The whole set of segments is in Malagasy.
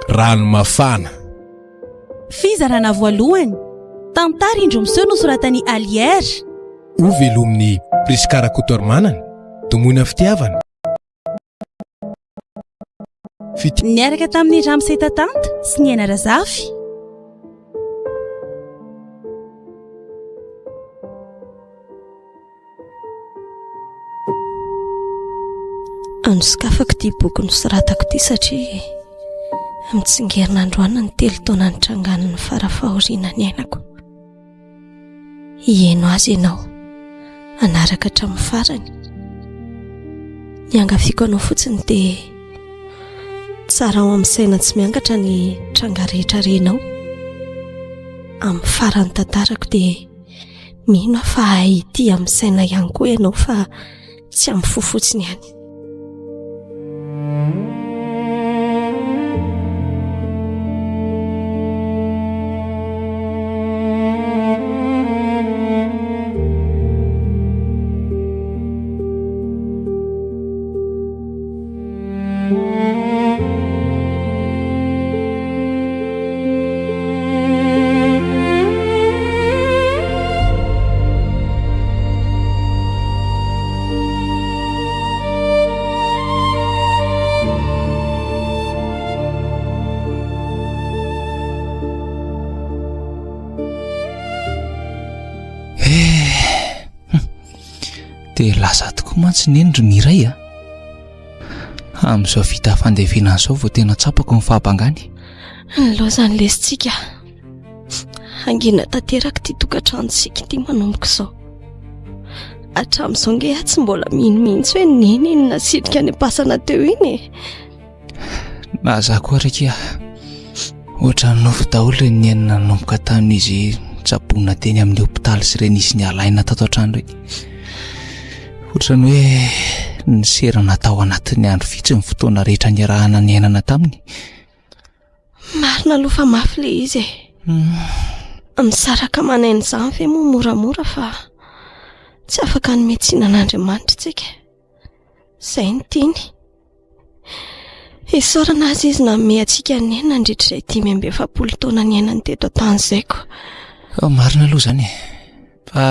Rano Mafana. Fizarana voalohany. Tantara indro miseho nosoratany alière. O velomin'ny prisikara kotormanana. Domoina fitiavana. Niaraka tamin'ny ramosaitatanta sy ny aina razafy. Anosikafako ity boky nosoratako ity satria mitsingerina androana ny 3 taona nitrangan'ny farafahoriana ny ainako. Ieno azy ianao anaraka hatramin'ny farany. Ny angafiako anao fotsiny dia tsara ao amin'ny saina tsy miangatra ny tranga rehetra renao. Amin'ny farany tantarako dia mino aho fa ity amin'ny saina ihany koa ianao fa tsy amin'ny fo fotsiny ihany. Dia lasa tokoa mantsy ny endry ny iray amin'izao vita fandevenana izao vao tena tsapako ny fahabangany. Nylozany lesitsika angina tanteraka ity tokantranontsika ity manomboka izao. Hatramin'izao nge tsy mbola mihitsy hoe neny iny nasirika any am-pasana teo iny. Na za koa raika ohatra nofo daholo ny enina nanomboka tamin'izy tsaboina teny amin'ny hopitaly sy ireny izy ny alaina tato an-trano reny. Ohatrany hoe ny serana tao anatin'ny andro vitsy ny fotoana rehetra niarahana ny ainana taminy. Marina aloha fa mafy le izy misaraka manainy izany ve moa moramora fa tsy afaka ny metsinan'Andriamanitra tsika. Izay ny tiany. Esorana azy izy nanome antsika ny aina nandritra izay 570 taona ny ainany teto an-tany izay ko. Marina aloha izany fa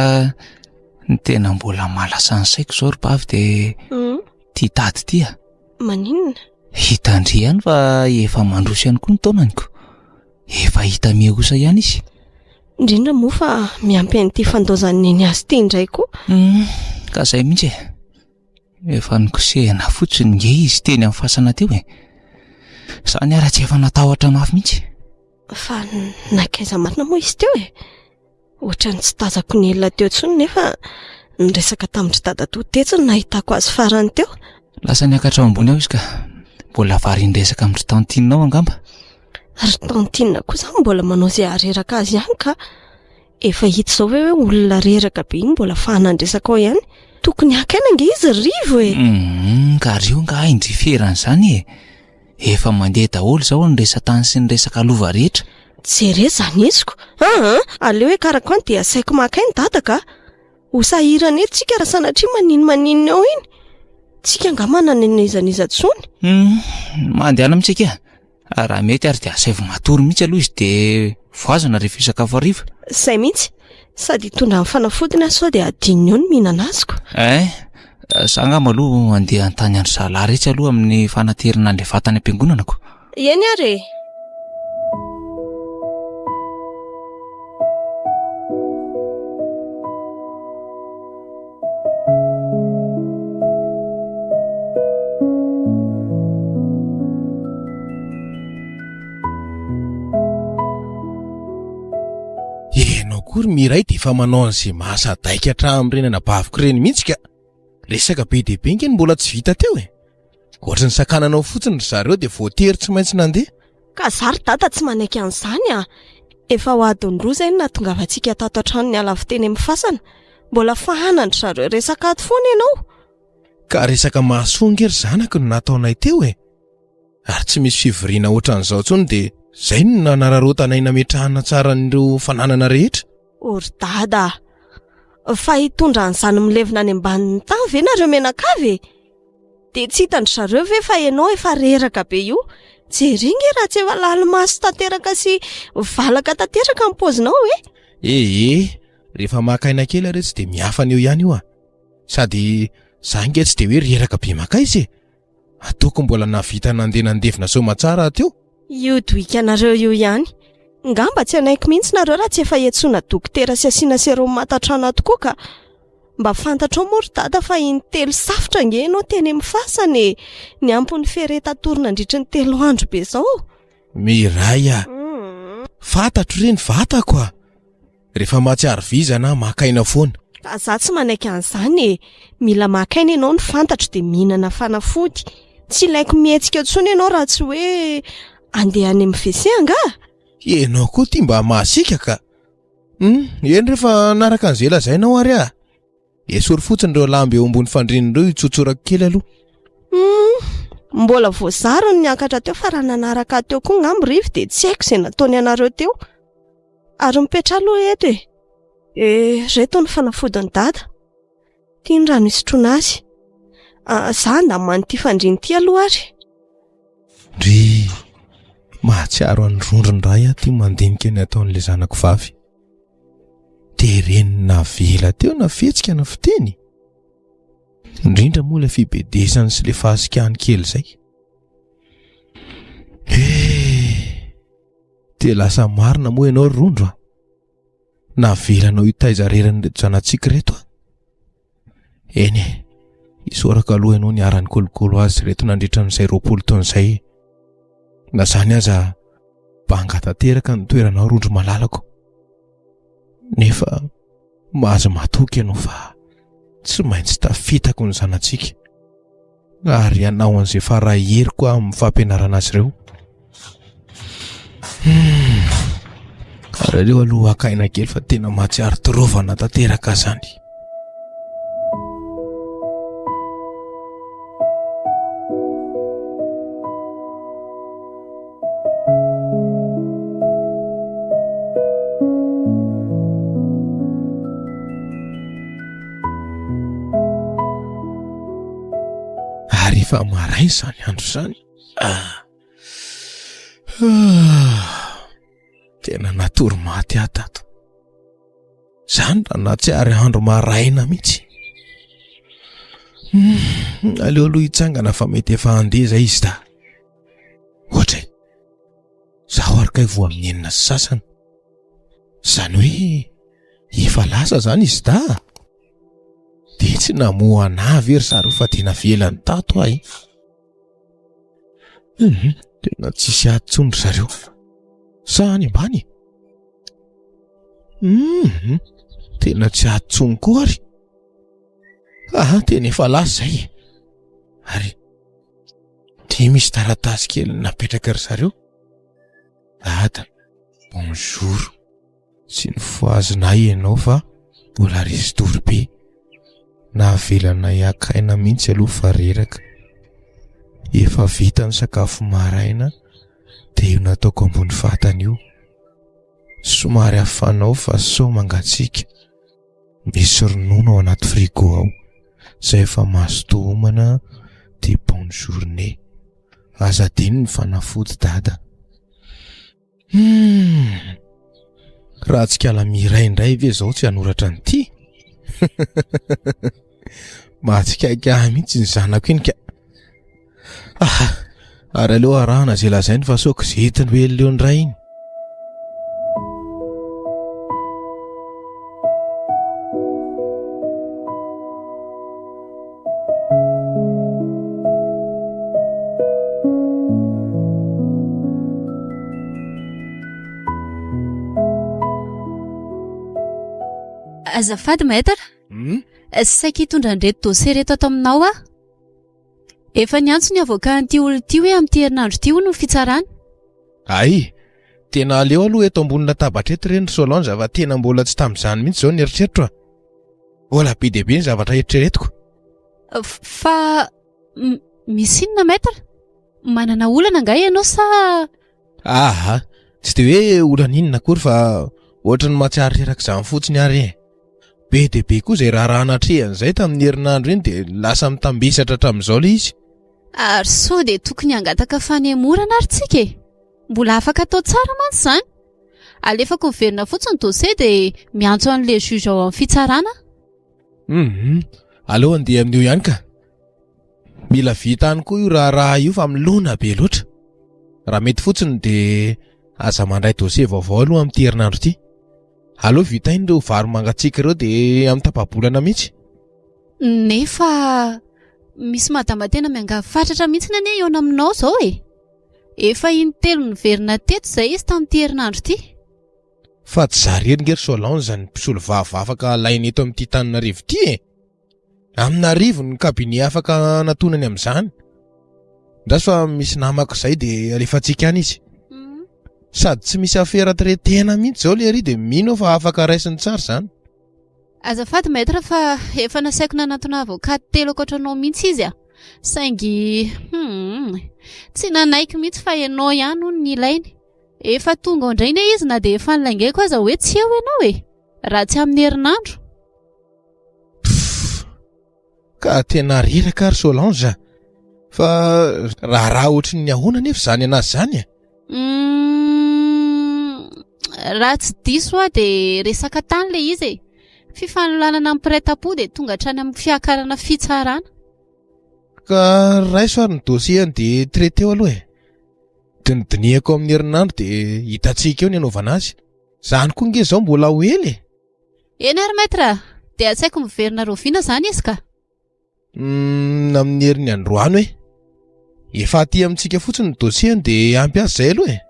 ny tena mbola malasa ny saiko izao ropavy dia tia tady tia. Maninona? Hita Andry ihany fa efa mandroso ihany koa ny taonanyko. Efa hita mihosa ihany izy. Indrindra moa fa miampy an'ity fandaozany eny azy ity indray koa. Ka izay mihitsy efa nikosehana fotsiny nge izy teny amin'ny fasana teo Izany ara tsy efa natahotra mafy mihitsy. Fa nakaiza marina moa izy teo ohatra ny tsy tazako ny elona teo tsony nefa niresaka tamin'ny dadatoa tetsiny nahitako azy farany teo. Lasa niakatra ambony ao izy ka mbola varin-dresaka amin'ny tantinina ao angamba. Ary tantinina kosa mbola manao izay areraka azy ihany ka efa hita izao hoe olona reraka be iny mbola fahanandresaka ao ihany. Tokony hakaina nge izy rivo ka rio nga indry ferany izany efa mandeha daholo izao ny resa-tany sy ny resaka lova rehetra. Jere zany iziko. Aleo hoe karakao dia asaiko makainy dadaka. Ho sahirana eto tsika raha sanatria maninona ao iny. Tsika anga manana izaniza tsony. Mandehana amintsika. Raha mety ary dia asaivo matory mihitsy aloha izy dia voazana rehefa isakafo hariva. Izay mihitsy. Sady tondra amin'ny fanafodiny aso dia adininy eo ny mihinana azoko. Za angamba aloha andeha an-tany andro zalahy rehetra aloha amin'ny fanaterana an'ilay vatany am-piangonanako. Eny ary. Kory miray dia efa manao an'izay mahasadaika hatramin'ny renana baviko reny mihitsy ka. Resaka be dia be ngeny mbola tsy vita teo Ohatra ny sakananao fotsiny ry zareo dia voatery tsy maintsy nandeha. Ka zary dada tsy manaiky an'izany Efa ho adiny roa izay nahatongavantsika tato an-trano ny alaviteny amin'ny fasana. Mbola fahanandry zareo resaka ato foana ianao. Ka resaka mahasoa ngery zanako no nataonay teo Ary tsy misy fivoriana ohatran'izao tsony dia zay no nanararotana inametrahana tsara n'ireo fananana rehetra. Ory dada, fa hitondra an'izany milevina any ambanin'ny tany ve nareo menakavy? Dia tsy hitandry zareo ve fa ianao efa reraka be io? Jeringy raha tsy efa lalimaso tanteraka sy valaka tanteraka ny paozinao e? Rehefa makaina kely ary tsy dia miafana eo ihany io sady zange tsy dia hoe reraka be maka izy ataoko mbola navita nandevina somatsara ateo. Io doikanareo io ihany. Ngamba tsy anaiky mihitsy nareo raha tsy efa etsona dokotera sy asiana serum matatrana tokoa ka mba fantatrao moa ry dada fa intelo safotra nge ianao teny mifasany ny ampony fereta torona andritra ny 3 andro be zao. Miray fantatro reny vatako rehefa matsiary vizana makaina foana. Za tsy manaiky an'izany mila makaina ianao ny fantatro dia mihinana fanafody. Tsy ilaiko mihetsika tsony ianao raha tsy hoe andeha any amin'ny WC anga. Ianao koa tia mba masika ka. Eny rehefa naraka an'izay lazainao ary esory fotsiny ireo lamby eo ambony fandrinireo itsotsorako kely aloha. Mbola voazaro ny akatra teo fa raha nanaraka teo koa ngambo rivo dia tsy haiko izay nataony anareo teo. Ary mipetra aloha eto reto ny fanafodiny dada. Tia ny rano isotroana azy. Za ndamany ity fandriny ity aloha ary. Ndry mahatsiaro an'ny rondrony ray tia mandinika ny ataon'ilay zanako vavy. Tereny navela teo na fetsika na fiteny. Indrindra moa ilay fibedesany sy ilay fahasikahany kely zay. Dia lasa marina moa ianao rondro navelanao hitaiza rerany reto zanatsika reto eny isoraka aloha ianao ny arany kolokolo azy reto nandritra n'izay 20 taona izay. Na zany aza banga tanteraka ny toeranao rondro malalako. Nefa mahazo matoky ianao fa tsy maintsy tafitako ny zanatsika ary ianao an'izay faraheriko amin'ny fampianarana azy ireo. Ary ireo aloha akaina kely fa tena mahatsiaro torovana tanteraka zany. Ary fa maray zany andro zany. Tena natory maty tato. Zany raha natsiary andro maraina mihitsy. Aleo aloha hitsangana fa mety efa andeza izy ta. Ohatra zaho arika voa amin'ny enina sy sasany. Zany hoe efa lasa zany izy ta. Dia tsy namoa anavy ery zareo fa tena velany tato ahy. Tena tsisy atsondry zareo. Sany ambany. Tena tsy atsony koa ary. Tena efa lasa zay. Ary dia misy taratasy kely napetraka ry zareo. Dada, bonjour. Tsy nifoazinay ianao fa mbola restory be. Navelanay akaina mihitsy aloha fa reraka. Efa vita ny sakafo maraina dia io nataoko ambony vatana io. Somary hafanao fa so mangatsika. Misy ronono ao anaty frigo ao. Zay efa mazoto homana dia bonne journée. Azadiny ny fanafody dada. Raha tsy kala miray indray ve zao tsy hanoratra n'ity. Mahatsikaiky mihitsy ny zanako iny ka. Ary aleo arahana zay lazainy fa soko zetiny hoe leon ray iny. Azafady maître. Saika hitondra an'ireto dossier reto ato aminao efa niantso ny avoka an'ity olona ity hoe amin'ny herinandro ity hono ny fitsarana. Ay, tena aleo aloha eto ambony latabatra eto reny Solange fa tena mbola tsy tamin'izany mihitsy zao ny eritreritro. Ola be dia be ny zavatra eritreretiko. Fa misy inona maître? Manana olana nga ianao sa? Aha, tsy de hoe olana inona akory fa ohatrany matsiaro reraka izany fotsiny ary. Be de be koa izay raharaha atrehan'izay tamin'ny herinandro iny dia lasa mitambesatra hatramin'izao ilay izy. Ary sao dia tokony hangataka fanemorana ary tsika e. Mbola afaka atao tsara mantsy izany. Alefako miverina fotsiny dossier dia miantso an'ilay juge ao amin'ny fitsarana. Aleo andeha amin'io ihany ka. Mila vita any koa io raharaha io fa milona be loatra. Raha mety fotsiny dia aza mandray dossier vaovao aloha amin'ny herinandro ity. Aleo vita iny ireo vary mangatsiaka ireo dia amin'ny tapabolana mihitsy. Nefa misy madama tena miangavy fatratra mihitsy anie eo aminao izao e. Efa intelo niverina teto izay izy tamin'ity herinandro ity. Fa tsy zareny ngery Solange zany mpisolo vava afaka alainy eto amin'ity Tananarivo ity e. Amin'Arivo ny kabinet afaka natonany amin'izany. Ndraso fa misy namako izay dia alefantsika any izy. Sady tsy misy afera tena mihitsy izao ilay ary dia mino fa afaka raisiny tsara izany. Azafady maître fa efa nasaiko nanatona avokaty telo ankoatranao mihitsy izy a. Saingy tsy nanaiky mihitsy fa ianao ihany hono ny ilainy. Efa tonga indray ne izy na dia efa nilaingako aza hoe tsy eo ianao e. Raha tsy amin'ny herinandro. Ka tena reraka ary Solange. Fa raha ohatry ny ahoana nefa izany anazy izany e. Raha tsy diso aho dia resaka tany ilay izy e. Fifanolanana amin'ny mpiray-tam-po dia tonga hatrany amin'ny fiakarana fitsarana. Ka raiso ary ny dossier dia traité aloha e. Dinidinihako amin'ny herinandro dia hitantsika eo ny anaovana azy. Izany koa nge izao mbola ho ela e. Eny ary maître, dia atsaiko miverina roviana izany izy ka. Amin'ny herin'ny androano e. Efa aty amintsika fotsiny ny dossier dia ampy azy izay aloha e.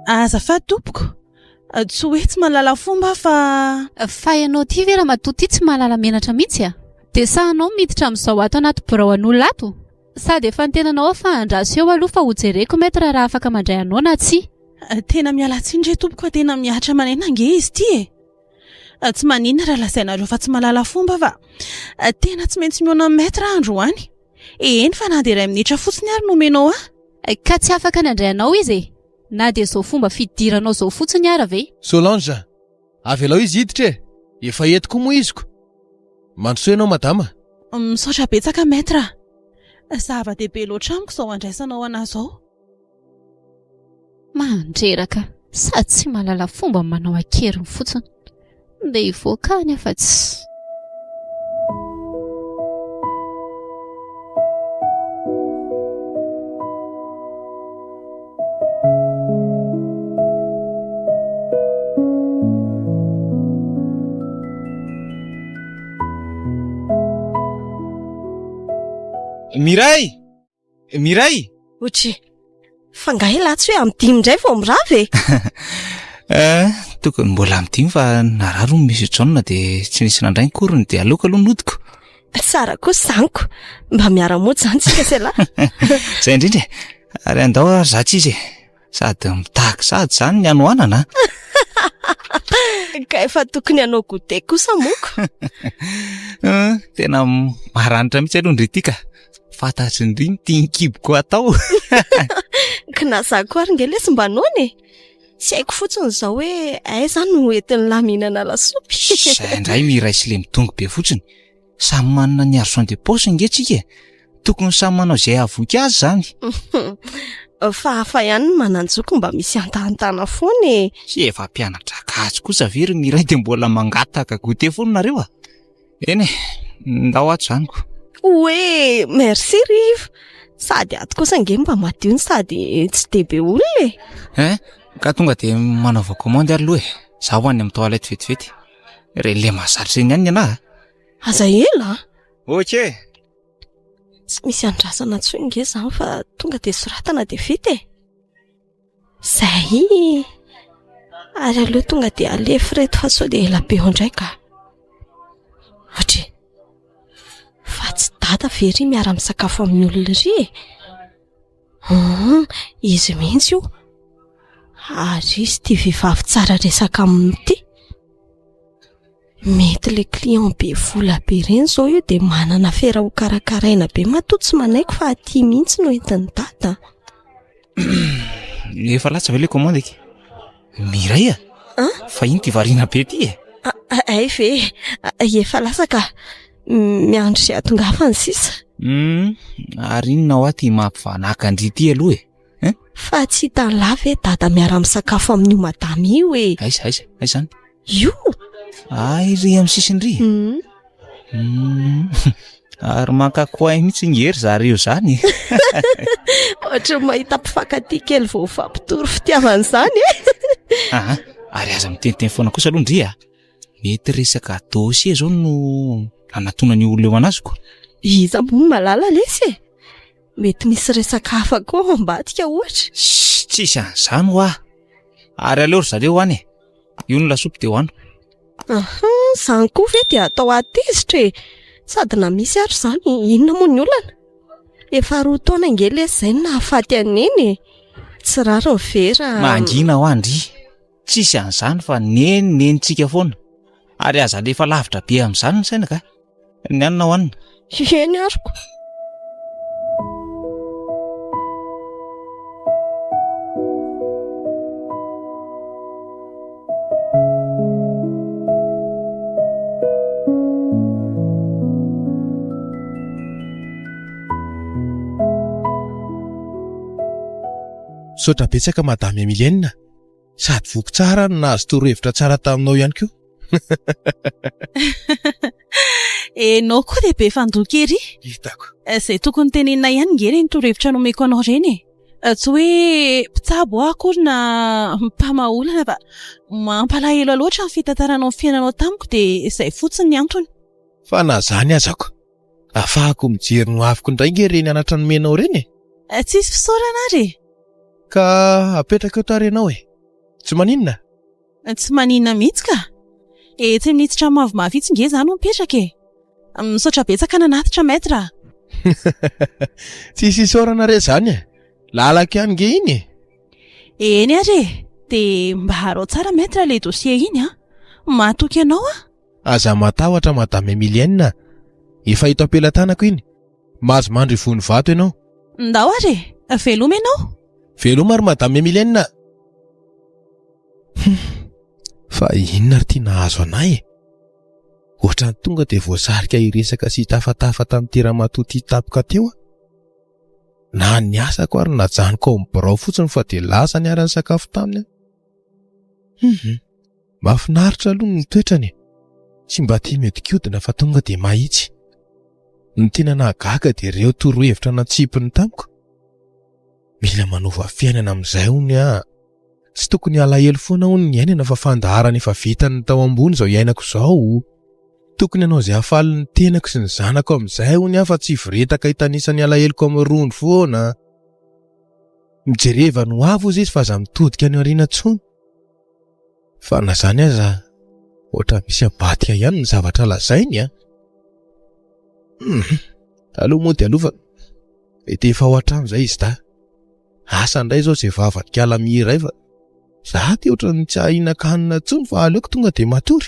Azafady tompoko. Tsy hoe tsy mahalala fomba fa ianao ity vera matoty tsy mahalala menatra mihitsy a. Dia sa anao miditra amin'izao ato anaty biraon'olona ato? Sady efa nitenanao fa andraso eo aloha fa hojereko maître raha afaka mandray anao na tsy. Tena miala tsindry tompoko, tena miatra manena nge izy ity e. Tsy maninona raha lazainareo fa tsy mahalala fomba fa tena tsy maintsy miona maître androany. Eny fa na dia iray minitra fotsiny ary nomenao ka tsy afaka nandray anao izy e. Na dia izao fomba fidiranao izao fotsiny ara ve? Solange, avy alao izy hiditra e. Efa entiko moa iziko. Mandrosoa ianao madama. Misaotra betsaka maître. Zava-dehibe loatra amiko izao andraisanao anazy izao. Mandreraka, sady tsy mahalala fomba manao akeriny fotsiny. Dia hivoaka any afa tsy. Miray! Otry, fa ngahy latsy hoe amin'ny dimy indray vao mirava e. Tokony mbola amin'ny dimy fa nararo misy jaune dia tsy nisy nandray ny korony dia aleoko aloha nodiko. Tsara kosa zaniko. Mba miara-mody izany tsika sealahy. Izay indrindra. Ary andao ary zatsy izy. Sady mitahaka sady izany ny anoanana. Ka efa tokony hanao goûter kosa moko. Tena maranitra mihitsy aloha ndry ity ka. Fantatry indry ny tia kiboko atao. Kinazako ary nge lesy mba nony e. Tsy haiko fotsiny izao hoe aiza no entin'ny lahy mihinana lasopy. Izay indray miray sy le midongy be fotsiny. Samy manana ny argent de poche nge tsika. Tokony samy manao izay avoky azy izany. Fa hafa ihany ny mananjoko mba misy antahantana foana e. Sy efa mpianatra gasy kosa very miray dia mbola mangataka goûter foana nareo a. Eny ndao ato izanyko. Oe, merci Rive. Sady ato kosa nge mba madio sady tsy dia be olona e. Ka tonga dia manaova commande ary loha e. Zaho ho any amin'ny toalette vetivety. Le mahazatra eny ihany ianahy. Aza ela? Ok. Tsy misy andrasana tsoy nge izany fa tonga dia soratana dia vita e. Zay. Ary aloha tonga dia alefa reto fa sao dia ela be ao indray ka. Otry. Fa tsy dada very miara misakafo amin'ny olona ry izy mihitsy io ary izy tia vehivavy tsara resaka amin'ity mety le client be vola be reny zao io dia manana fera ho karakaraina be matoa tsy manaiko fa aty mihitsy no entin'ny dada efa latsa ve le commande eky miray fa iny ty variana be ty ay ve efa lasa ka miandry sy atongafany sisa ary inona ho aty mampivanaka Andry ty aloha fa tsy hitany lava e dada miara misakafo amin'io madama io e aiza zany io ay ry amin'ny sisiny ry ary makakoay mihitsy ngery zareo zany ohatra mahita mpifankatia kely vao fampitory fitiavana zany ary aza miteniteny foana kosa aloha Ndry mety resaka dossier zao no anatonany olona eo anaziko iza moa malala lesy mety misy resaka hafa koa ambadika ohatra tsisy an'izany ho ary aleory zareo any io no lasopy dia hoano zany koa ve dia atao atezitra sady na misy ary zany inona moa ny olana efa roa taona ngely zay nahafaty aneny tsy raro ny vera mangina ho Andry tsisy an'izany fa nenentsika foana ary aza lefa lavitra be amin'izany ny saina ka ny anona hoanina eny ariko Sotra betsaka madame Emilio sady voko tsara no nahazo torohevitra tsara taminao ihany koa enao koa dia be fandokery hitako izay tokony tenenina ihany ngery ny torohevitra nomeko anao ireny tsy hoe mpitsabo akory na mpamaolana fa mampalahelo loatra ny fitantaranao ny fiainanao tamiko dia izay fotsiny ny antony fa na zany azako afahako mijery no afoko indray nge reny anatra nomenao reny tsisy fisaorana ary ka apetraka eto arenao tsy maninona tsy maninona mihitsy ka tsy minitsitra mavomavitsy nge zany ho mipetraka misaotra betsaka nanatitra maître tsisy isaorana re zany lalaka ihany nge iny eny ary dia mba harao tsara maître le dossier iny matoky ianao aza matahotra madame Emilio efa hito ampelantanako iny mahazo mandry vony vato ianao ndao ary veloma ianao veloma ary madame Emilio fa inona ry tia nahazo anay ohatra ny tonga dia voasarika hiresaka sy tafatafata amin'ny teramatoty tapoka teo na ny asako ary najanoko ao mibirao fotsiny fa dia lasa ny arany sakafo taminy mahafinaritra aloha ny toetrany tsy mba tia medikodina fa tonga dia mahitsy ny tena nahagaga dia ireo torohevitra natsipiny tamiko mila manova fiainana amin'izay hony tsy tokony alahelo foana hony ny ainana fa fandaharana efa vitany tao ambony izao iainako izao tokony ianao izay hafaly ny tenako sy ny zanako amin'izay hony fa tsy viretaka hitanisany alaheloko amin'ny rony foana mijereva no avo izy fa aza mitodika ny ariana tsony fa na zany aza ohatra misy abadika ihany ny zavatra lazainy aloha moa dia aloha fa mety efa ao an-trano izay izy ta asa indray izao izay vavadika ala mihiray fa za ty ohatra ny tsy ahinan-kanina tsony fa aleoko tonga dia matory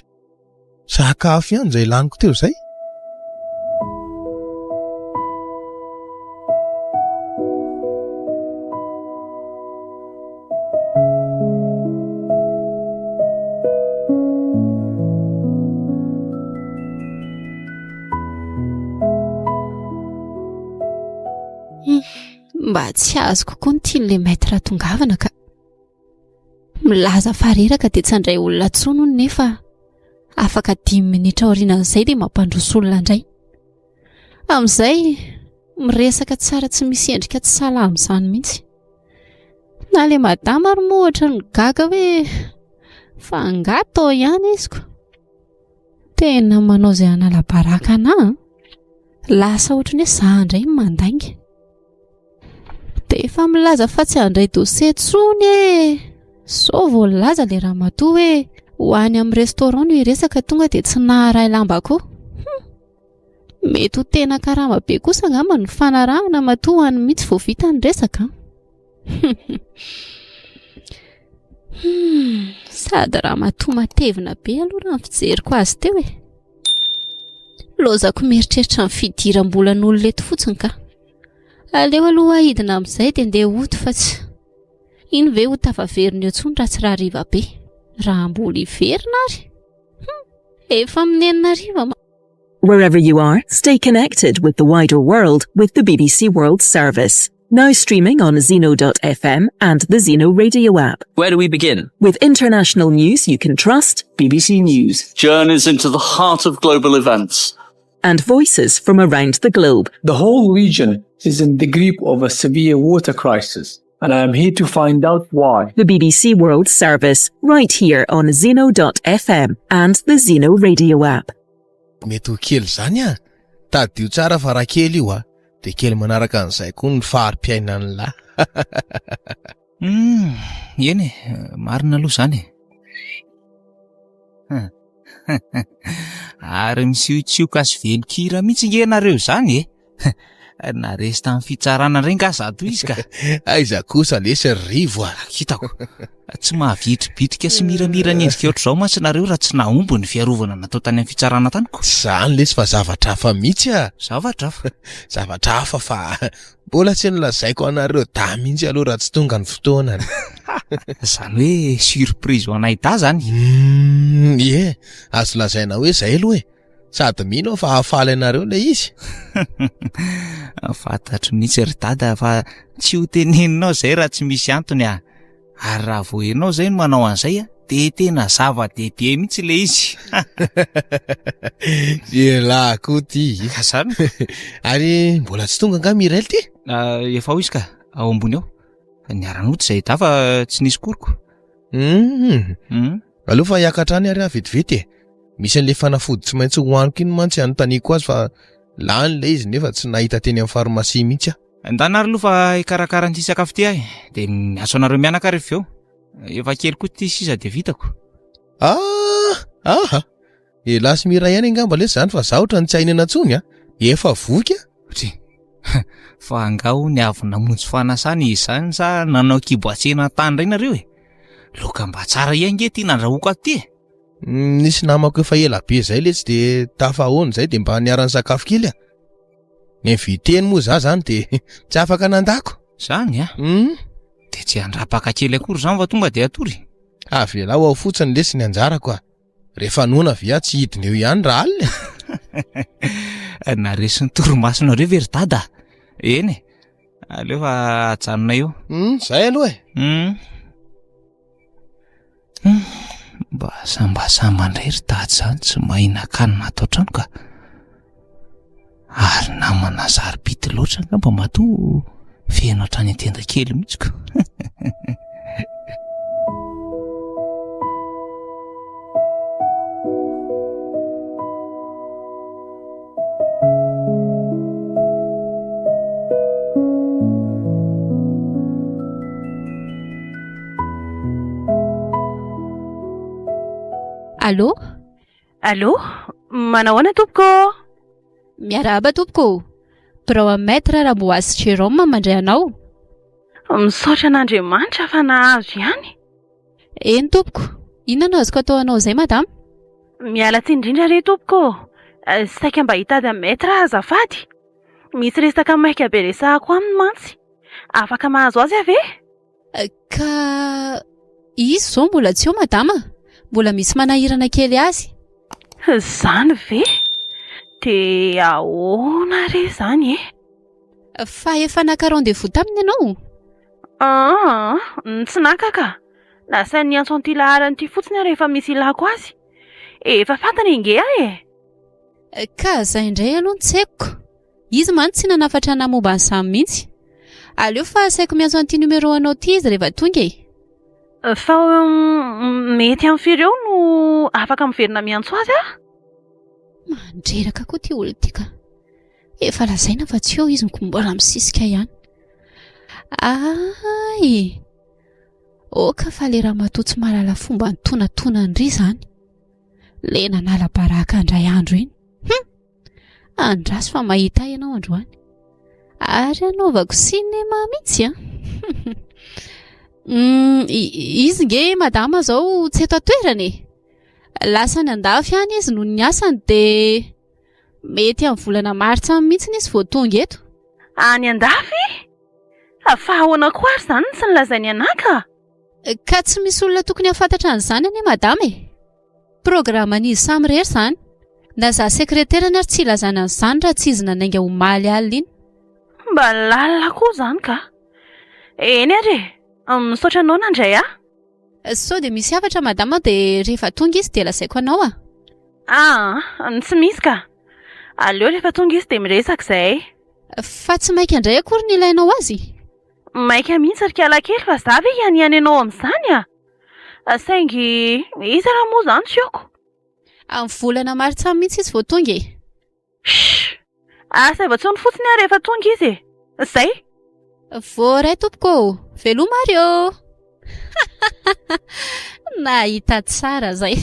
sakafo ihany izay laniko teo izay mba tsy azoko koa ny tian'ilay maître tongavana ka milaza fareraka dia tsy handray olona tsono nefa afaka 10 minitra aorianan'izay dia mampandroso olona indray amin'izay miresaka tsara tsy misy endrika tsy salama izany mihitsy na ilay madama ary moa ohatra ny gaga hoe fa angatao ihany iziko tena manao izay anala-baraka anahy lasa ohatrany hoe za indray mandainga dia efa milaza fa tsy handray dossier tsony sao vao laza ilay ramatoa hoe ho any amin'ny restaurant no hiresaka tonga dia tsy naharay lamba koa Mety ho tena karama be kosa angamba ny fanarahana matohany mihitsy vao vita ny resaka. Sady raha matoa matevina be aloha raha ny fijeriko azy teo e. Lozako mieritreritra ny fidiram-bolan'olona eto fotsiny ka. Aleo aloha ahidina amin'izay dia andeha hoto fa tsy. Iny ve ho tafaverina eo intsony raha tsy raha riva be. Raha mbola hiverina ary. Efa minenina riva ma. Wherever you are, stay connected with the wider world with the BBC World Service. Now streaming on Zeno.fm and the Zeno radio app. Where do we begin? With international news you can trust, BBC News. Journeys into the heart of global events. And voices from around the globe. The whole region is in the grip of a severe water crisis, and I am here to find out why. The BBC World Service, right here on Zeno.fm and the Zeno radio app. Mety ho kely zany a. Tadio tsara farakely io a. De kely manaraka an'izay koa ny fahari-piainany lahy. Eny marina aloha zany. Ary misioitsioka sy velokira mihitsy nge nareo zany e. Naresy tamin'ny fitsarana reny ka zato izy ka. Aiza kosa lesy rivo a. Hitako. Tsy mahavitribitrika sy miramira ny endrika ohatr'izao mantsy nareo raha tsy nahomby ny fiarovana natao tany amin'ny fitsarana taniko. Zany lesy fa zavatra hafa mihitsy a. Zavatra hafa. Zavatra hafa fa mbola tsy nilazaiko anareo da mihitsy aloha raha tsy tonga ny fotoanany. Zany hoe surprise ho anay ta zany. Ie, azo lazaina hoe zay aloha e. Sady mino fa hafaly anareo le izy. Fantatro mihitsy ry dada fa tsy ho teneninao zay raha tsy misy antony a. Ary raha vao henao zay no manao an'izay a, de tena zava-dehibe mihitsy le izy. Ela koa ty. Zany. Ary mbola tsy tonga nga Mirel ty? Efa ho izy ka, ao ambony ao. Niaranoty zay ta fa tsy nisy koriko. Aloha fa hiakatrany ary vetivety e. Misy an'le fanafody tsy maintsy hoaniko iny mantsy anontaniako azy fa lany le izy nefa tsy nahita teny amin'ny farmasia mihitsy a. Andanary aloha fa ikarakara an'ity sakafo ty ahy. De miaso anareo mianaka rehefa eo. Efa kely koa ty sisa de vitako. Lasy mira ihany angamba le zany fa zahotra ny tsy hainy anatsony a. Efa voky a. Fa angao ny avy namonjy fanasana izy zany sa nanao kiboatsena tany ray nareo e. Loka mba tsara iange ty nandrahoako aty e. Nisy namako efa ela be zay le tsy de tafahoany zay de mba niarany sakafo kely a. Ny viteny moa zany de tsy afaka nandako. Zany a? De tsy andrapaka kely akory zany fa tonga de atory. Velao ao fotsiny lesy ny anjarako a. Rehefa nona via tsy hidiny eo ihany raha alina. Naresy ny toromasona reo very dada. Eny e. Aleo fa ajanonay eo. Zay aloha e. Mba sambasambandray ry dady zany tsy mahina-kanina ato an-trano ka. Ary namana zary-bity loatra ngamba matoa feno hatrany an-tenda kely mihitsy ko. Allô? Allô? Manao ana tompoko? Miarahaba tompoko. Maître Ramboasy Jérôme mandray anao. Misaotra an'Andriamanitra fa nahazo ihany. Eny tompoko. Inona no azoko ataonao zay madama? Miala tsiny indrindra re tompoko. Saika mba hitady maître azafady. Misy resaka maika be resahako aminy mantsy. Afaka mahazo azy ave? Ka izy zao mbola tsy eo madama. Mbola misy manahirana kely azy. Zany ve? De ahoana re zany e? Fa efa naka rendez-vous taminy ianao? Tsy naka ka. Lasa niantso an'ity laharany ity fotsiny rehefa misy ilako azy. Efa fantany inge e. Ka zay indray aloha tsy haiko. Izy man tsy nanafatra ana momba ny samy mihitsy. Aleo fa saiko miantso an'ity numéro anao ity izy rehefa tonga e. Fa mety amin'ny fireo no afaka miverina miantso azy a? Mandreraka koa ty olo ty ka. Efa lazaina fa tsy eo izy mbola misisika ihany. Ay. Oka fa le raha matoa tsy mahalala fomba ny tonatona Andry zany. Le nanala baraka Andray andro iny. Andraso fa mahita ianao androany. Ary anaovako sinema mihitsy a. Izy nge madama zao tsy eto atoerany. Lasany andafy any izy noho ny asany dia mety amin'ny volana martsa mihitsy izy vao tonga eto. Any andafy? Fa ahoana koa ary izany sy nilazainy anaka? Ka tsy misy olona tokony hafantatra an'izany anie madama e. Programan'izy samy rery izany. Na za sekreterana ary tsy ilazana an'izany raha tsy izy nanainga omaly alina iny. Mba lalina koa izany ka? Eny ary misaotra anao nandray a? Sao dia misy hafatra madama dia rehefa tonga izy dia lazaiko anao a. Tsy misy ka. Aleo rehefa tonga izy dia miresaka izay. Fa tsy maika indray akory ny ilainao azy. Maika mihitsy ary kiala kely fa za ve ihany anao amin'izany a? Saingy izy raha moa izany tiako. Amin'ny volana martsa mihitsy izy vao tonga e. Asa efa-tsony fotsiny a rehefa tonga izy. Zay? Voaray tompoko. Veloma Mario. Nahita tsara zay.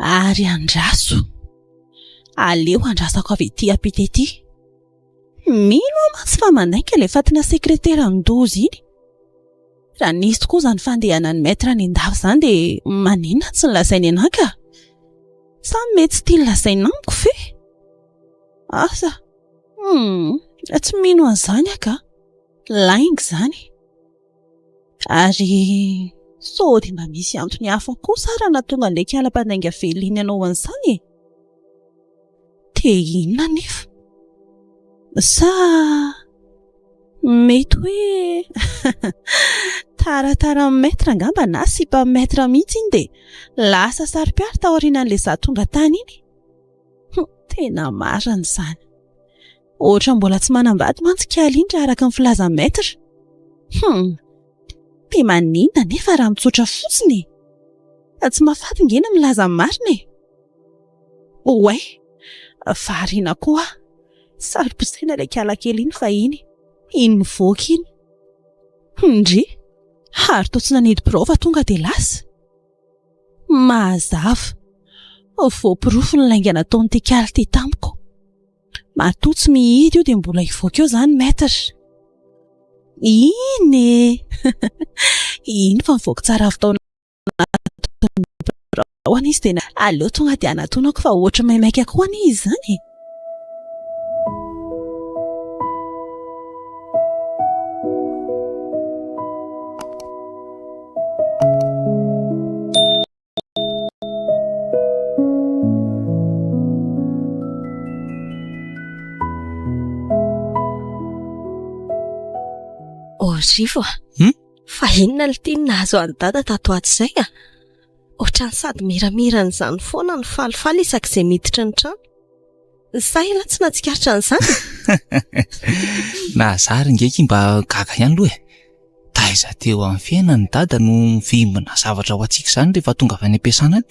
Ary andraso. Aleo andrasako avy ety apita ety. Milo amasy fa manaiky ilay fatina sekretera ndozy iny. Raha nisy tokoa izany fandehana ny maître any andafy izany dia maninona tsy nilazainy anaka? Sa mety tsy tia nilazaina amiko fe? Asa. Tsy mino an'izany aka. Lainga izany. Ary sao dia mba misy antony hafa kosa raha nahatonga an'ilay kialam-panainga veliny anao an'izany e. Te inona nefa? Sa mety hoe taratara maître angamba na sipa maître mihitsy iny dia lasa sary-piara taorian'ilay zatonga tany iny. Tena marina izany. Ohatra mbola tsy manambady mantsy kialindra araka ny filaza maître. Dia maninona nefa raha mitsotra fotsiny? Tsy mahafaty ngena milaza marina e. Oay, variana koa. Sary-posaina ilay kiala kely iny fa iny mivoaka iny. Ndry, ary toa tsy nanidy prova tonga dia lasa. Mazava. Voapirofo ny lainga nataony ity kiala ity tamiko. Matoa tsy mihidy io dia mbola hivoaka eo izany maître. Iny iny fa mivoaka tsara avy tao anatin'ny biraony izy dia aleo tonga dia anatonako fa ohatra maimaika koa any izy izany. Rivo fa inona ny tiany nahazo any dada tato ato izay a? Ohatrany sady miramirana izany foana ny falifaly isak'izay miditra ny trano. Sa ela tsy nahatsikaritra an'izany? Na zary ngeky mba gaga ihany aloha e. Taiza teo amin'ny fiainany dada no mivimbina zavatra ho antsika izany rehefa tonga avy any am-piasana any.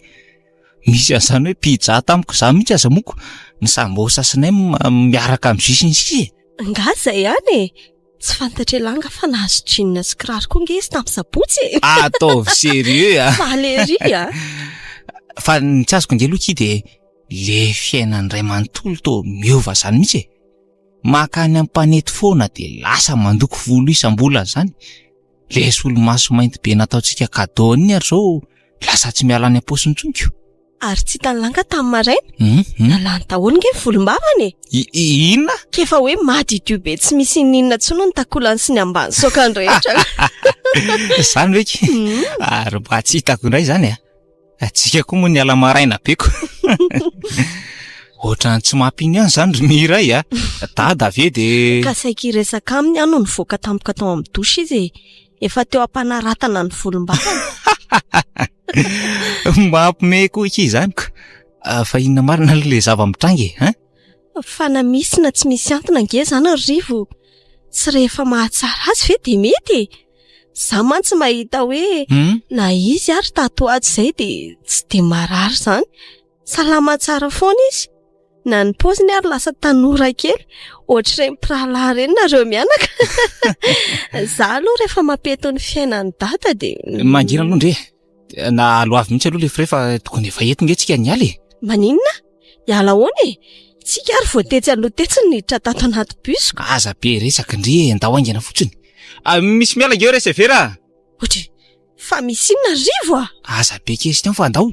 Misy an'izany hoe pizza tamiko za mihitsy aza moko ny sambo sasinay miaraka amin'ny jus sy e. Nga zay ihany e. Tsy fantatra elanga fa nahazo jeans sy kiraro koa nge izy tamin'ny sabotsy. Ataovy sérieux a. Valery a. Fa ny tsy azoko nge aloha dia le fiainany ray manontolo to miova izany mihitsy e. Makany amin'ny mpanety foana dia lasa mandoko volo isam-bola izany. Le solomaso mainty be nataontsika cadeau ny ary zao lasa tsy miala any am-paosiny tsonko. Ary tsy tanlanga tamin'ny maraina. Nalany daholo nge volombavany e. Inona? Kefa hoe madidio be tsy misy ninona tsono ny takolany sy ny ambany sokany rehetra. Izany veky. Ary mba tsy hitako indray izany a. Atsika koa moa ny ala maraina beko. Ohatrany tsy mampiny ihany izany ry miray a. Dada ve dia ka saika iresaka aminy ano ny voaka tampoka tao amin'ny dosy izy efa teo ampanaratana ny volombavany. Mampime koa iki izany ko. Fa inona marina le zava-mitrangy e? Fa na misy na tsy misy antona nge izany ry Rivo. Tsy rehefa mahatsara azy ve dia mety. za mantsy mahita hoe na izy ary tato ato izay dia tsy dia marary izany, salama tsara foana izy, na ny paoziny ary lasa tanora kely ohatr'ireny mpirahalahy ireny nareo mianaka. Za aloha rehefa mampety ny fiainan'ny dada dia mangira aloha ndre na aloavy mihitsy aloha le frefa tokony efa ento nge tsika nialy. Maninona? Hiala hoana e, tsika ary voatetsy aloha tetsy niditra tato anaty busiko. Aza be resaka ndre andao aingana fotsiny. Misy miala ngeo resy vera. Ohatry fa misy inona rivo a? Aza be kely sy fa andao.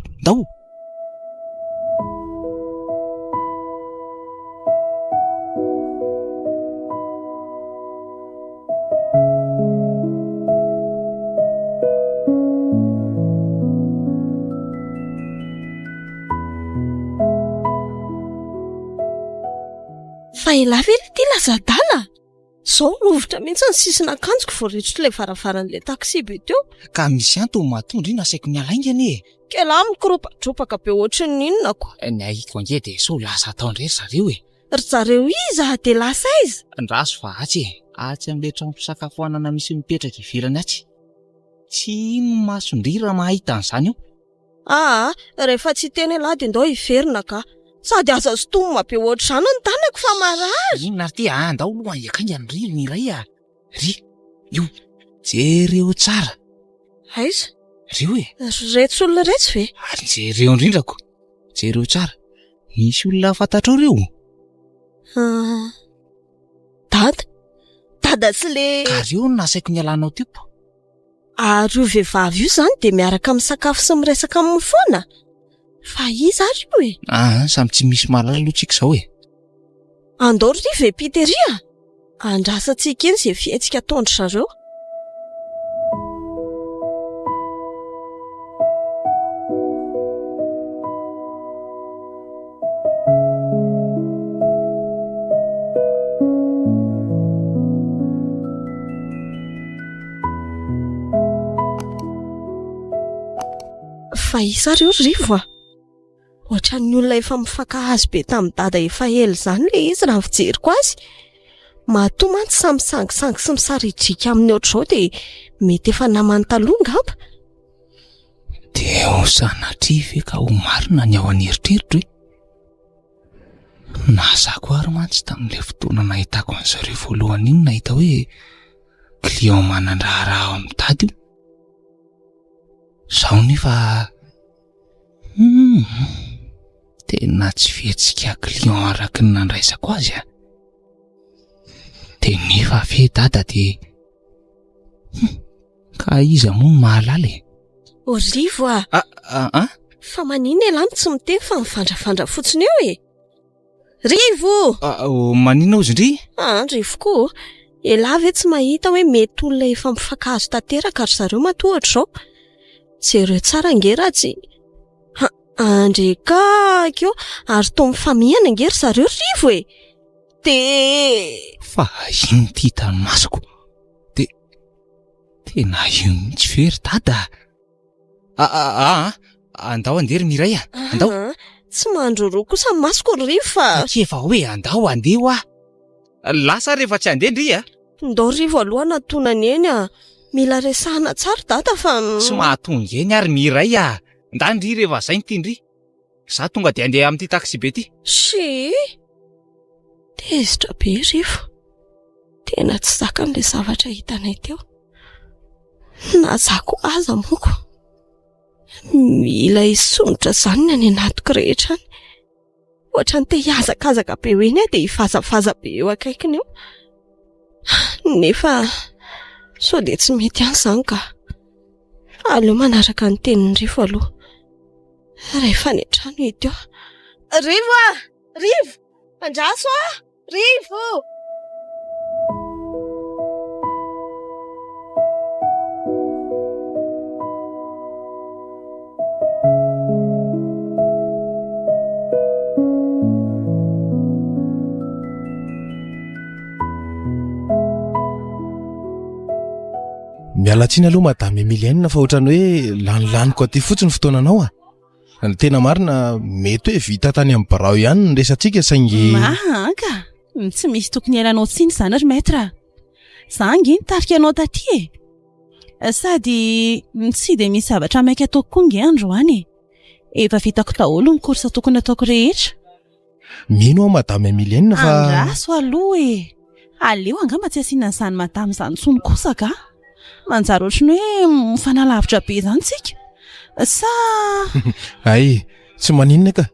Fa ela very ty lazadala. Zao rovitra mihitsy ny sisina akanjoko voaritra ilay varavaran'ilay taxi be teo. Ka misy antony mahatondra iny asaiko miala aingana e. Kela mikropatropaka be ohatry ny inonako. Ny ahiko ange dia so lasa atao indray zareo e. Ry zareo iza dia lasa iza? Ndraso fa atsy amin'ilay trano fisakafoanana misy mipetraka ivirany atsy. Tsy masondry raha mahita an'izany io. Rehefa tsy teny lahy dia ndao hiverina ka. Sady aza stomma be ohatr'izany ny tanako fa marary. Inona ary ty andao aloha iakainga ny ririny iray a. Ry, io, jereo tsara. Aiza? Reo e. Retsy olona retsy ve? Ary jereo indrindrako. Jereo tsara. Misy olona fantatrao reo. Dada sy le... Ka reo no nasaiko ny alanao teo. Ary io vehivavy io izany dia miaraka misakafo sy miresaka amin'ny foana. Fa iza ary io e? Samy tsy misy malala aloha tsika izao e. Andao ry ve piteria? Andrasantsika eny izay fiaitsika ataondry zareo. Fa iza reo rivo a? Ohatran'ny olona efa mifankahazo be tamin'ny dada efa ela izany le izy raha fijeriko azy. Matoa mantsy samy sangisangy sy misaridrika amin'ny ohatr'izao dia mety efa namany taloha ngamba. Dia ho sanatria ve ka ho marina ny ao an'eritreritra hoe? Nazako ary mantsy tamin'ilay fotoana nahitako an'izareo voalohany iny nahita hoe client manandraha ao amin'ny tady io. Zaho nefa tena tsy fihetsika client araky ny nandraisako azy a. Dia nefa fe dada dia ka iza moa mahalala e. O rivo a. Fa manina elany tsy miteny fa mivandrafandra fotsiny eo e. Rivo! Manina ozy ndry? Rivo koa. Ela ve tsy mahita hoe mety olona efa mifankahazo tanteraka ry zareo matoa ohatr'izao. Jereo tsara ngera tsy. Andry kakio ary toa mifamihana ngery zareo rivo e. Fa iny ty hitany masoko. Tena io mihitsy very dada. Andao andery miray a. Andao. Tsy mandroroa kosa masoko rivo fa. Efa hoe andao andeo a. Lasa rehefa tsy andeha ndry a. Ndao rivo aloha natonany eny a. Mila resahana tsara dada fa. Tsy mahatonga eny ary miray a. Ndandry rehefa zay ny tindry. Za tonga dia andeha amin'ity taxi be ty. Tezitra be rivo. Tena tsy zaka amin'ilay zavatra hitanay teo. Nazako aza moko. Mila hisonitra izany ny any anatiko rehetra any. Ohatrany te hiazakazaka be hoe iny dia hifazafaza be eo akaikiny eo. Nefa so dia tsy mety an'izany ka. Aleo manaraka ny tenin'ny rivo aloha. Rehefa ny trano hita eo. Rivo a! Rivo! Andraso a! Rivo! Mialatsiny aloha madame Emilio fa ohatrany hoe lanolaniko aty fotsiny fotoananao a. Tena marina mety hoe vita tany amin'ny barao ihany ny resantsika saingy. Ka tsy misy tokony ialanao tsiny izany ry maître. Za ange nitarika anao taty e. Sady tsy dia misy zavatra maika ataoko koa nge androany. Efa vitako daholo ny korsa tokony ataoko rehetra. Mino madame Emilienne fa andraso aloha aleo angamba tsy asiana izany madame izany tsony kosa ka. Manjary ohatrany hoe mifanalavitra be izany tsika. Sa ay, tsy maninona ka.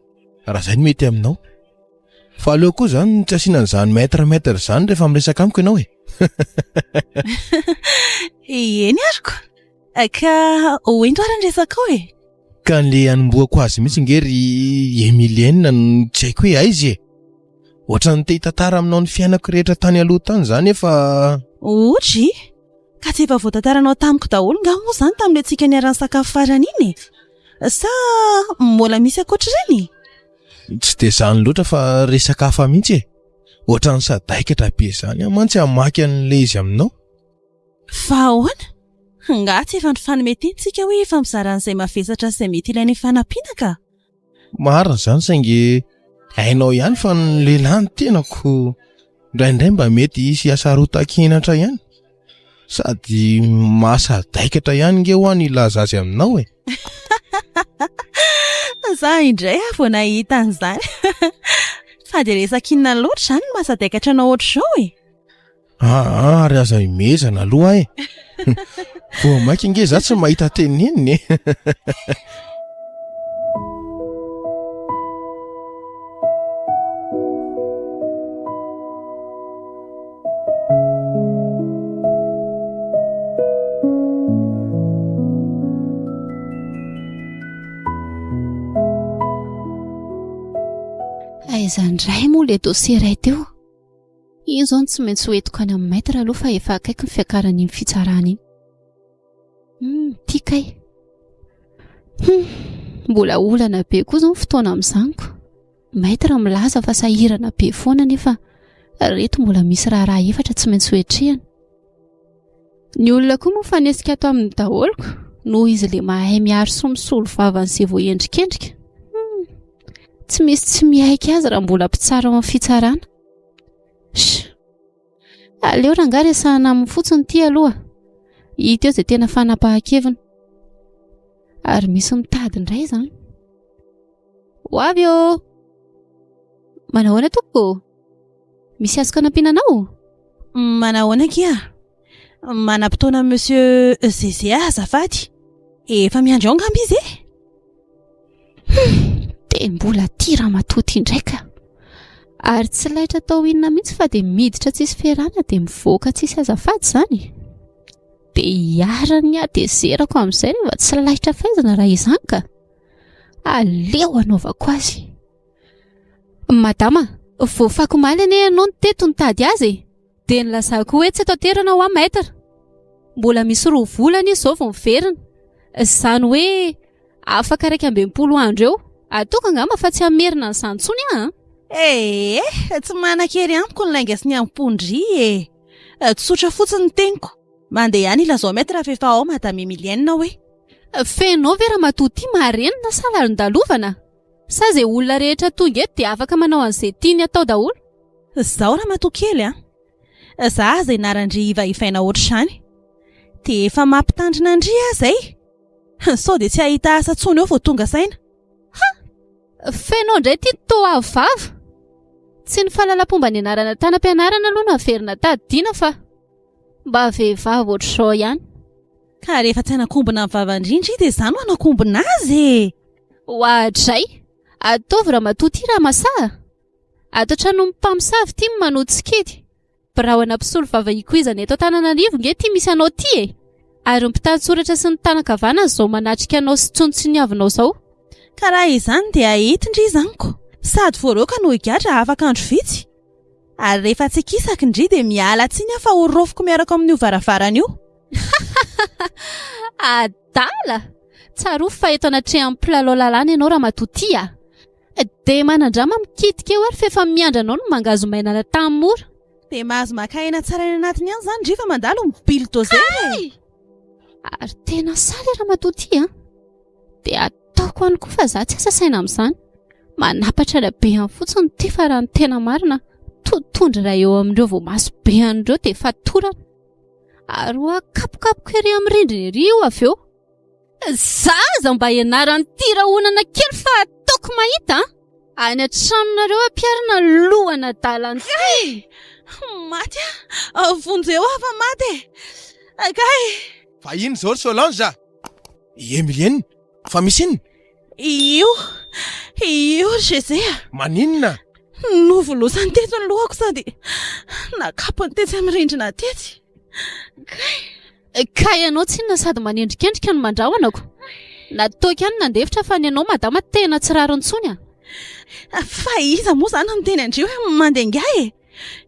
Raha izay mety aminao. Fa aleo koa izany tsy asiana an'izany maître izany rehefa miresaka amiko ianao eny ariko. Ka hoento ary ny resaka ao ka le anomboako azy mihitsy ngery Emilienne no tsy haiko hoe aizy ohatrany te hitantara aminao ny fiainako rehetra tany aloha tany izany efa Ohatry? Ka tsy efa voatantaranao tamiko daholo nga moa izany tamin'ilay tsika niarany sakafo farany iny? Sa mbola misy ankoatr'ireny? Tsy dia izany loatra fa resaka hafa mihitsy ohatrany sadaikatra be izany mantsy hamaky an'ilay izy aminao. Fa ahoana? Nga tsy efa nifanomitentsika hoe efa mizaran'izay mavesatra izay mety ilainy fanampiana ka? Marina izany saingy hainao ihany fa ny lehilahy ny tenako indraindray mba mety hisy hasarotan-kenatra ihany sady mahasadaikatra ihany nge ho any ilaza azy aminao Za indray vao nahita an'izany. Fa dia resaka inona loatra izany no mahasadaikatra anao ohatr'izao ary aza imezana aloha vao maiky nge za tsy mahita teneniny Aizandray moa le dossier iray teo. Io zao tsy maintsy hoentiko any amin'ny maître aloha fa efa akaiky ny fiakarany ny Fizarana iny. Tikay. Mbola olana be koa zao fotoana amin'izaniko. Maître milaza fa sahirana be foana nefa reto mbola misy raha efatra tsy maintsy hoetrehana. Ny olona koa moa fanesika ato amin'ny daholoko noho izy le mahay miaro sy misolo vavany izay vao endrikendrika. Tsy misy tsy mihaika azy raha mbola mpitsara amin'ny Fizarana. Aleo rangaha resahana amin'ny fotsiny ty aloha. Hita eo izay tena fanapahan-kevina. Ary misy mitady indray izany. Ho avy eo. Manahoana tompoko? Misy azoko anampinanao? Manahoana kia? Manam-potoana monsieur Zezé azafady. Efa miandry ao ngamba izy dia mbola tira matoty indraika. Ary tsy laitra tao inona mihitsy fa dia miditra tsisy fiarana dia mivoaka tsisy azafady izany. Dia hiarany dia zerako amin'izay rehefa tsy laitra faizana raha izany ka. Aleo anaovako azy. Madama, voafako maly anie ianao ny teto nitady azy dia nilazako hoe tsy atao terana ho maître. Mbola misy 2 volana izy izao vao miverina. Izany hoe afaka 20 andro eo. Atoko angamba fa tsy hamerina an'izany intsony tsy manan-kery amiko ny lainga sy ny ampondry tsotra fotsiny ny teniko. Mandeha ihany ilazao maître rehefa efa ao madame Emilienne hoe. Fenao vera matoty marenina sa lalindalovana? Sa izay olona rehetra tonga eto dia afaka manao an'izay tiany atao daholo? Zaho raha matokely za izay narandry ivaivaina ohatr'izany. Dia efa mampitandrina Andry zay. Sao dia tsy ahita asa tsony eo vao tonga saina. Fenao indray ty to avava. Tsy ny fahalalam-pomba ny anarana tanam-pianarana aloha naverina tadidiana fa mba vehivavy ohatr'izao ihany. Ka rehefa tsy hanakombona ny vavandrindry dia izany ho hanakombona azy Hoatray, ataovy raha matoty raha masaha. Ato trano mpamosavy ty manotsy kely. Birahona mpisolo vava ikoizany eto Antananarivo nge ty misy anao ty Ary mpitady soratra sy ny tanakavana izao manatrika anao sy tsontsiniavinao zao. Ka raha izany dia ahitindry izaniko. Sady voaroka no higadra afaka andro vitsy. Ary rehefa tsy kisaka indry dia miala tsiny afa horofoko miaraka amin'io varavarana io. Adala! Tsarofo fa eto anatrehan'ny mpilalao lalàna ianao raha matoty dia manandrama mikitika eo ary fa efa miandra anao no mangazo mainana tamin'ny mora. Dia mahazo makaina tsara ny anatiny ihany izany ndry fa mandalo mibily dozay. Ary tena saly raha matoty dia ataoko any koa fa za tsy asa saina amin'izany. Manapatra raha be any fotsiny ty fa raha ny tena marina totondry raha eo amin'ireo vao maso be an'ireo dia fatorana. ary kapokapoka ery amin'ny rindrina ery io avy eo. Zaza mba ianarany tiraonana kely fa ataoko mahita any an-tranonareo ampiarina lohana dalana. Maty vonjy eo afa maty akay. Fa ino zao ry Solange? Emilienne, fa misy inona? Io José. Maninona? Novolosany teto ny lohako sady nakapony tetsy amin'ny rindrina tetsy. Ka ianao tsinona sady manendrikendrika no mandrahonako. Nataoko ihany nandefitra fa ny ianao madama tena tsy raro intsony. Fa iza moa zany miteny Andry hoe mandenga e.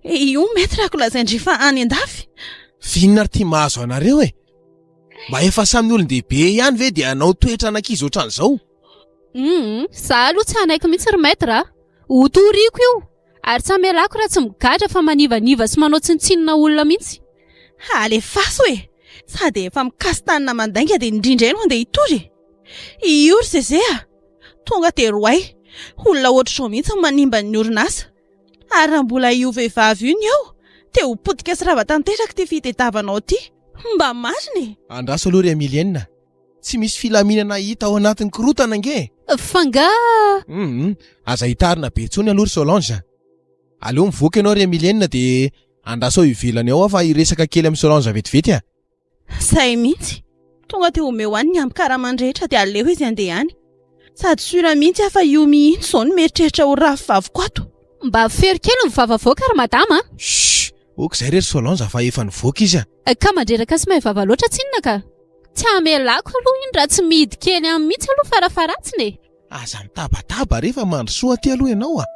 Io metrako lazaindry fa any andafy. Finona ry tia mahazo anareo e? Mba efa samy olon-dehibe ihany ve dia anao toetra anankizy ohatran'izao? Za aloha tsy hanaiko mihitsy ry maître. Hotoriako io. Ary tsy hamelako raha tsy migadra fa manivaniva sy manao tsintsinina olona mihitsy. Alefaso e. Sady efa mikastanina mandainga dia indrindra eny andeha hitory. Io ry zezea. Tonga dia roay. Olona ohatr'izao mihitsy manimba ny orinasa. Ary raha mbola io vehivavy io ny eo dia ho potika sy rava tanteraka ty fitetavanao ty. Mba mariny. Andraso aloha ry Emilienne. Tsy misy filaminana hita ao anatin'ny korotana nge. Fanga. Aza hitarina be tsony aloha ry Solange. Aleo mivoaka ianao ry Emilienne dia andraso ivelany ao fa hiresaka kely amin'ny Solange vetivety a. Say mihitsy. Tonga dia omeo any ny ampikaramandrehetra dia aleo izy andeha any. Sady sura mihitsy afa io mihitsy izao no mieritreritra ho rafivaviko ato. Mba fery kely mivavavoaka ry madama. Ok izay rery Solange fa efa nivoaka izy a. Ka mandreraka sy mahay vava loatra tsinona ka. Tsy hamelako aloha iny raha tsy mihidy kely amin'ny mihitsy aloha farafaratsiny e. Aza mitabataba rehefa mandrosoa aty aloha ianao a.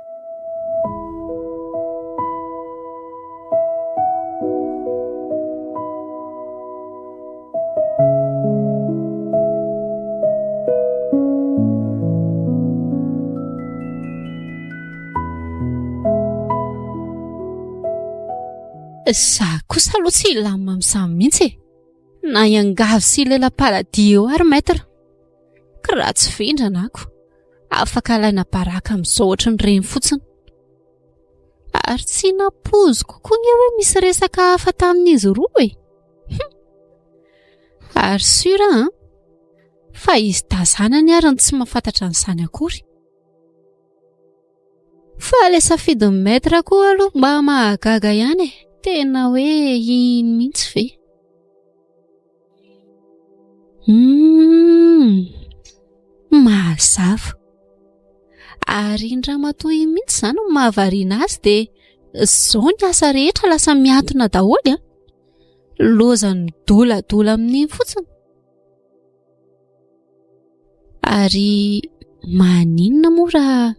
Za kosa aloha tsy ilamina amin'izany mihitsy e. Na iangavy sy lela-paladia eo ary maître. Ka raha tsy vindrana ako. Afaka alaina baraka amin'izao ohatran'ny reny fotsiny. Ary tsy napoziko koa ny hoe misy resaka hafa tamin'izy roa e. Ary sura fa izy dazanany ary ny tsy mahafantatra an'izany akory. Fa le safidin'ny maître koa aloha mba mahagaga ihany e. Tena hoe ino mihitsy ve? Mazava. Ary indra matoy mihitsy izany no mahavariana azy dia izao ny asa rehetra lasa miantona daholo a. Lozany doladola amin'iny fotsiny. Ary maninona moa raha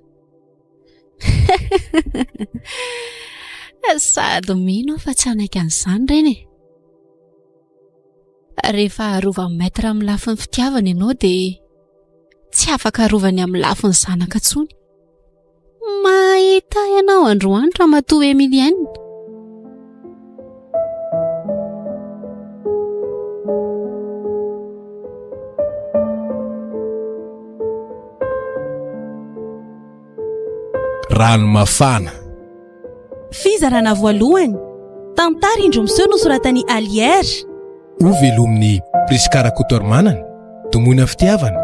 sady mino fa tsy anaiky an'izany reny e. Rehefa arovan'ny maître amin'ny lafin'ny fitiavana ianao dia tsy afaka arovany amin'ny lafin'ny zanaka intsony. Mahita ianao androany raha matoa Emilienne. Rano mafana. Fizarana voalohany. Tantara indromiseho nosoratany Alière. Ho velomin'ny Priskara kotormanana. Domoina fitiavana.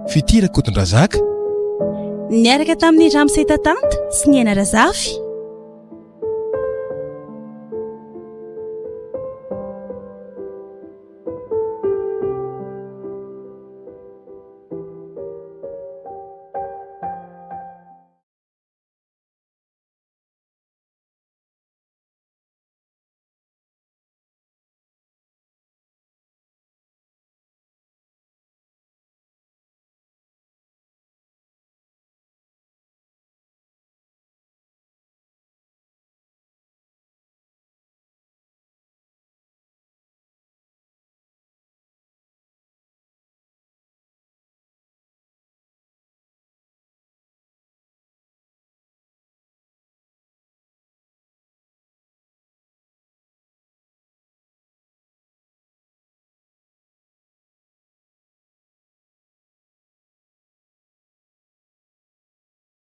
Fitira kotondrazaka. Niaraka tamin'ny Ramsetatanta sy ny Ena Razafy.